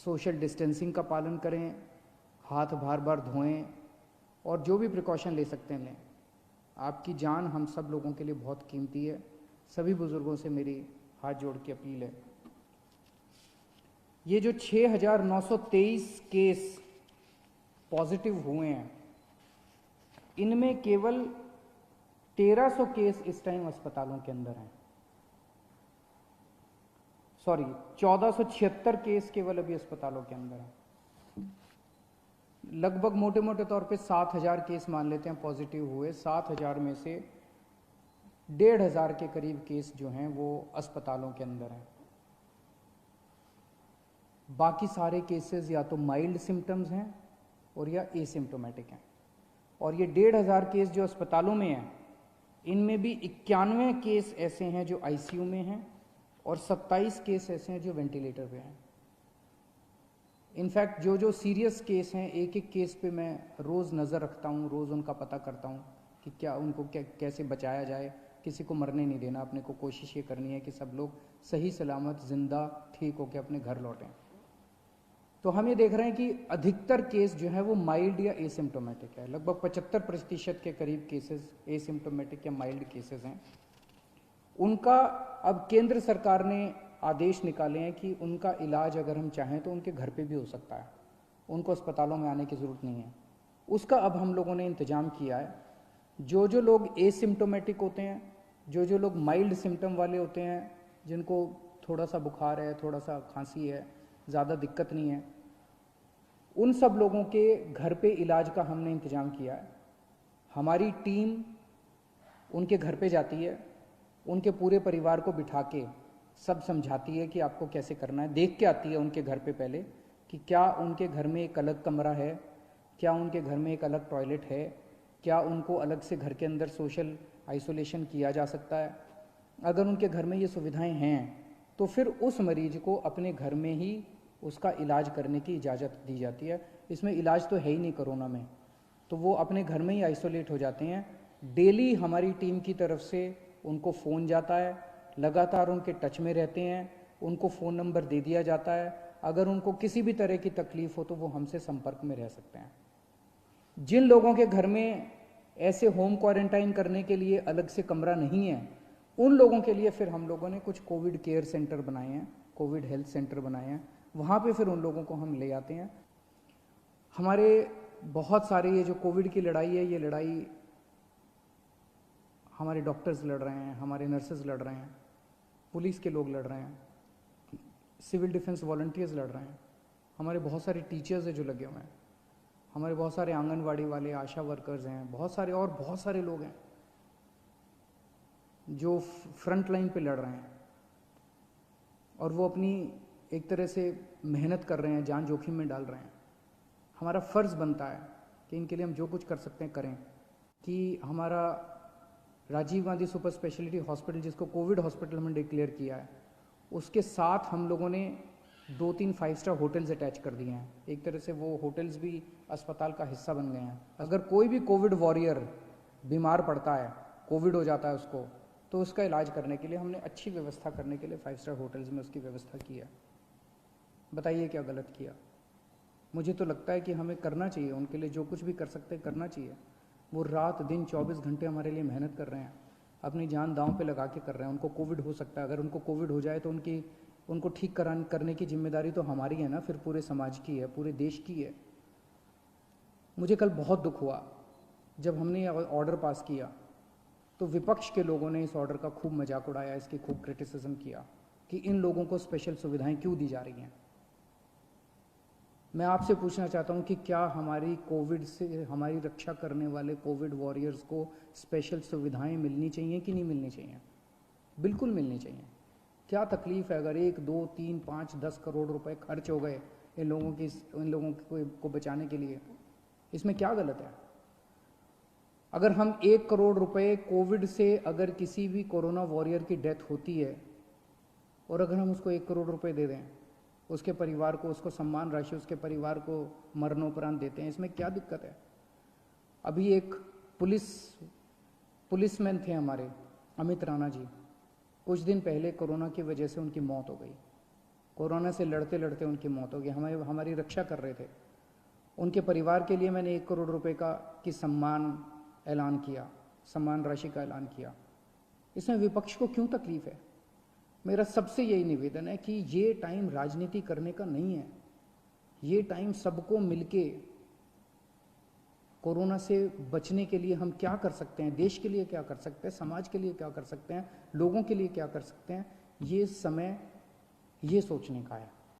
Social distancing का पालन करें, हाथ बार बार धोएं और जो भी प्रिकॉशन ले सकते हैं लें। आपकी जान हम सब लोगों के लिए बहुत कीमती है। सभी बुजुर्गों से मेरी हाथ जोड़ के अपील है। ये जो 6,923 केस पॉजिटिव हुए हैं, इनमें केवल 1300 केस इस टाइम अस्पतालों के अंदर हैं। 1476 केस केवल अभी अस्पतालों के अंदर हैं। लगभग मोटे मोटे तौर पे 7,000 केस मान लेते हैं पॉजिटिव हुए। 7,000 में से 1,500 के करीब केस जो हैं वो अस्पतालों के अंदर हैं। बाकी सारे केसेस या तो माइल्ड सिम्टम्स हैं और या एसिम्टोमेटिक हैं। और ये 1,500 केस जो अस्पतालों में हैं, इनमें भी 91 केस ऐसे हैं जो आईसीयू में हैं और 27 केस ऐसे हैं जो वेंटिलेटर पे हैं। इनफैक्ट जो सीरियस केस हैं, एक एक केस पे मैं रोज़ नज़र रखता हूँ, रोज़ उनका पता करता हूँ कि क्या उनको कैसे बचाया जाए। किसी को मरने नहीं देना, अपने को कोशिश ये करनी है कि सब लोग सही सलामत जिंदा ठीक होकर अपने घर लौटें। तो हम ये देख रहे हैं कि अधिकतर केस जो है वो माइल्ड या एसिम्टोमेटिक है। लगभग 75% के करीब केसेस एसिम्टोमेटिक या माइल्ड केसेस हैं। उनका अब केंद्र सरकार ने आदेश निकाले हैं कि उनका इलाज अगर हम चाहें तो उनके घर पे भी हो सकता है, उनको अस्पतालों में आने की ज़रूरत नहीं है। उसका अब हम लोगों ने इंतजाम किया है। जो लोग एसिम्टोमेटिक होते हैं, जो लोग माइल्ड सिम्टम वाले होते हैं, जिनको थोड़ा सा बुखार है, थोड़ा सा खांसी है, ज़्यादा दिक्कत नहीं है, उन सब लोगों के घर पे इलाज का हमने इंतजाम किया है। हमारी टीम उनके घर पे जाती है, उनके पूरे परिवार को बिठा के सब समझाती है कि आपको कैसे करना है। देख के आती है उनके घर पे पहले कि क्या उनके घर में एक अलग कमरा है, क्या उनके घर में एक अलग टॉयलेट है, क्या उनको अलग से घर के अंदर सोशल आइसोलेशन किया जा सकता है। अगर उनके घर में ये सुविधाएं हैं तो फिर उस मरीज को अपने घर में ही उसका इलाज करने की इजाज़त दी जाती है। इसमें इलाज तो है ही नहीं कोरोना में, तो वो अपने घर में ही आइसोलेट हो जाते हैं। डेली हमारी टीम की तरफ से उनको फ़ोन जाता है, लगातार उनके टच में रहते हैं, उनको फ़ोन नंबर दे दिया जाता है। अगर उनको किसी भी तरह की तकलीफ़ हो तो वो हमसे संपर्क में रह सकते हैं। जिन लोगों के घर में ऐसे होम क्वारंटाइन करने के लिए अलग से कमरा नहीं है, उन लोगों के लिए फिर हम लोगों ने कुछ कोविड केयर सेंटर बनाए हैं, कोविड हेल्थ सेंटर बनाए हैं। वहाँ पे फिर उन लोगों को हम ले आते हैं। हमारे बहुत सारे ये जो कोविड की लड़ाई है, ये लड़ाई हमारे डॉक्टर्स लड़ रहे हैं, हमारे नर्सेज लड़ रहे हैं, पुलिस के लोग लड़ रहे हैं, सिविल डिफेंस वॉलंटियर्स लड़ रहे हैं, हमारे बहुत सारे टीचर्स हैं जो लगे हुए हैं, हमारे बहुत सारे आंगनवाड़ी वाले, आशा वर्कर्स हैं, बहुत सारे और बहुत सारे लोग हैं जो फ्रंट लाइन पे लड़ रहे हैं और वो अपनी एक तरह से मेहनत कर रहे हैं, जान जोखिम में डाल रहे हैं। हमारा फ़र्ज़ बनता है कि इनके लिए हम जो कुछ कर सकते हैं करें। कि हमारा Rajiv Gandhi super speciality hospital, जिसको कोविड हॉस्पिटल हमने डिक्लेयर किया है, उसके साथ हम लोगों ने 2-3 5 स्टार होटल्स अटैच कर दिए हैं। एक तरह से वो होटल्स भी अस्पताल का हिस्सा बन गए हैं। अगर कोई भी कोविड वॉरियर बीमार पड़ता है, कोविड हो जाता है उसको, तो उसका इलाज करने के लिए हमने अच्छी व्यवस्था करने के लिए 5 स्टार होटल्स में उसकी व्यवस्था की है। बताइए क्या गलत किया? मुझे तो लगता है कि हमें करना चाहिए, उनके लिए जो कुछ भी कर सकते हैं करना चाहिए। वो रात दिन 24 घंटे हमारे लिए मेहनत कर रहे हैं, अपनी जान दांव पे लगा के कर रहे हैं। उनको कोविड हो सकता है, अगर उनको कोविड हो जाए तो उनको ठीक करने की जिम्मेदारी तो हमारी है ना, फिर पूरे समाज की है, पूरे देश की है। मुझे कल बहुत दुख हुआ जब हमने ऑर्डर पास किया तो विपक्ष के लोगों ने इस ऑर्डर का खूब मजाक उड़ाया, इसकी खूब क्रिटिसिज्म किया कि इन लोगों को स्पेशल सुविधाएं क्यों दी जा रही हैं। मैं आपसे पूछना चाहता हूं कि क्या हमारी कोविड से हमारी रक्षा करने वाले कोविड वॉरियर्स को स्पेशल सुविधाएं मिलनी चाहिए कि नहीं मिलनी चाहिए? बिल्कुल मिलनी चाहिए। क्या तकलीफ है अगर 1, 2, 3, 5, 10 करोड़ रुपए खर्च हो गए इन लोगों को बचाने के लिए? इसमें क्या गलत है? अगर हम 1 करोड़ रुपए कोविड से, अगर किसी भी कोरोना वॉरियर की डेथ होती है और अगर हम उसको 1 करोड़ रुपए दे दें, उसके परिवार को, उसको सम्मान राशि उसके परिवार को मरणोपरांत देते हैं, इसमें क्या दिक्कत है? अभी एक पुलिसमैन थे हमारे, अमित राणा जी, कुछ दिन पहले कोरोना की वजह से उनकी मौत हो गई। कोरोना से लड़ते लड़ते उनकी मौत हो गई, हमारी रक्षा कर रहे थे। उनके परिवार के लिए मैंने 1 करोड़ रुपए की सम्मान राशि का ऐलान किया। इसमें विपक्ष को क्यों तकलीफ है? मेरा सबसे यही निवेदन है कि ये टाइम राजनीति करने का नहीं है। ये टाइम सबको मिलके कोरोना से बचने के लिए हम क्या कर सकते हैं, देश के लिए क्या कर सकते हैं, समाज के लिए क्या कर सकते हैं, लोगों के लिए क्या कर सकते हैं, ये समय ये सोचने का है।